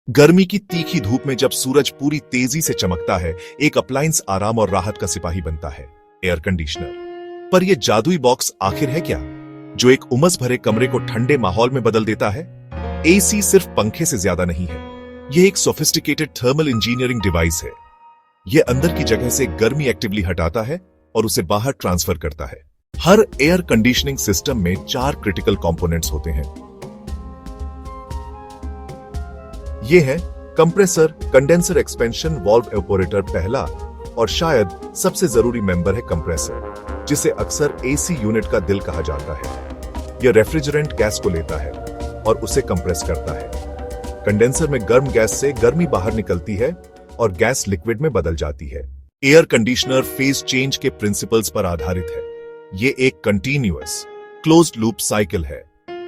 गर्मी की तीखी धूप में जब सूरज पूरी तेजी से चमकता है, एक अप्लायंस आराम और राहत का सिपाही बनता है, एयर कंडीशनर। पर यह जादुई बॉक्स आखिर है क्या, जो एक उमस भरे कमरे को ठंडे माहौल में बदल देता है? एसी सिर्फ पंखे से ज्यादा नहीं है, यह एक सोफिस्टिकेटेड थर्मल इंजीनियरिंग डिवाइस है। यह अंदर की जगह से गर्मी एक्टिवली हटाता है और उसे बाहर ट्रांसफर करता है। हर एयर कंडीशनिंग सिस्टम में 4 क्रिटिकल कंपोनेंट्स होते हैं। ये है compressor, condenser, expansion valve, evaporator. पहला और शायद सबसे जरूरी मेंबर है कंप्रेसर, जिसे अक्सर एसी यूनिट का दिल कहा जाता है। यह रेफ्रिजरेंट गैस को लेता है और उसे कंप्रेस करता है। कंडेंसर में गर्म गैस से गर्मी बाहर निकलती है और गैस लिक्विड में बदल जाती है। एयर कंडीशनर फेज चेंज के प्रिंसिपल्स पर आधारित है। ये एक कंटिन्यूअस क्लोज्ड लूप साइकिल है।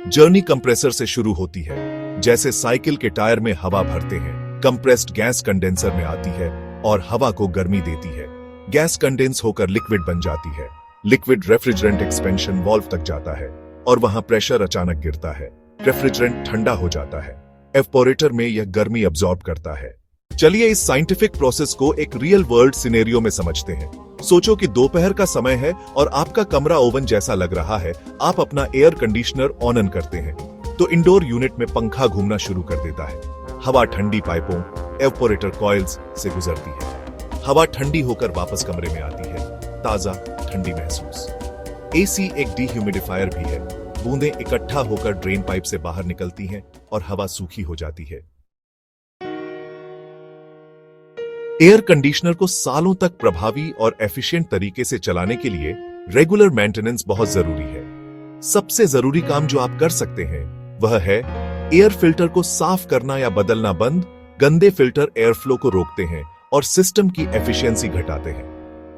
जर्नी कंप्रेसर से शुरू होती है। जैसे साइकिल के टायर में हवा भरते हैं, कंप्रेस्ड गैस कंडेंसर में आती है और हवा को गर्मी देती है। गैस कंडेंस होकर लिक्विड बन जाती है। लिक्विड रेफ्रिजरेंट एक्सपेंशन वाल्व तक जाता है और वहां प्रेशर अचानक गिरता है। रेफ्रिजरेंट ठंडा हो जाता है। एवापोरेटर में यह गर्मी अब्सॉर्ब करता है। चलिए इस साइंटिफिक प्रोसेस को एक रियल वर्ल्ड सिनेरियो में समझते हैं। सोचो कि दोपहर का समय है और आपका कमरा ओवन जैसा लग रहा है। आप अपना एयर कंडीशनर ऑन करते हैं तो इंडोर यूनिट में पंखा घूमना शुरू कर देता है। हवा ठंडी पाइपों, एवापोरेटर कॉइल्स से गुजरती है। हवा ठंडी होकर वापस कमरे में आती है, ताजा ठंडी महसूस। एसी एक डिह्यूमिडिफायर भी है। बूंदें इकट्ठा होकर ड्रेन पाइप से बाहर निकलती हैं और हवा सूखी हो जाती है। एयर कंडीशनर को सालों तक प्रभावी और एफिशिएंट तरीके से चलाने के लिए रेगुलर मेंटेनेंस बहुत जरूरी है। सबसे जरूरी काम जो आप कर सकते हैं वह है एयर फिल्टर को साफ करना या बदलना बंद। गंदे फिल्टर एयर फ्लो को रोकते हैं और सिस्टम की एफिशिएंसी घटाते हैं।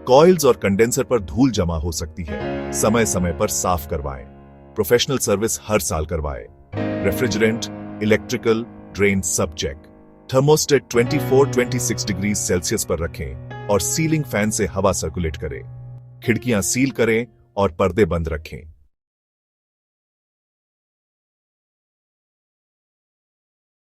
कॉइल्स और कंडेंसर पर धूल जमा हो सकती है, समय समय पर साफ करवाएं। प्रोफेशनल सर्विस हर साल करवाएं। रेफ्रिजरेंट, इलेक्ट्रिकल, ड्रेन सब चेक। थर्मोस्टेट 24-26 डिग्री सेल्सियस पर रखें और सीलिंग फैन से हवा सर्कुलेट करें। खिड़कियां सील करें और पर्दे बंद रखें।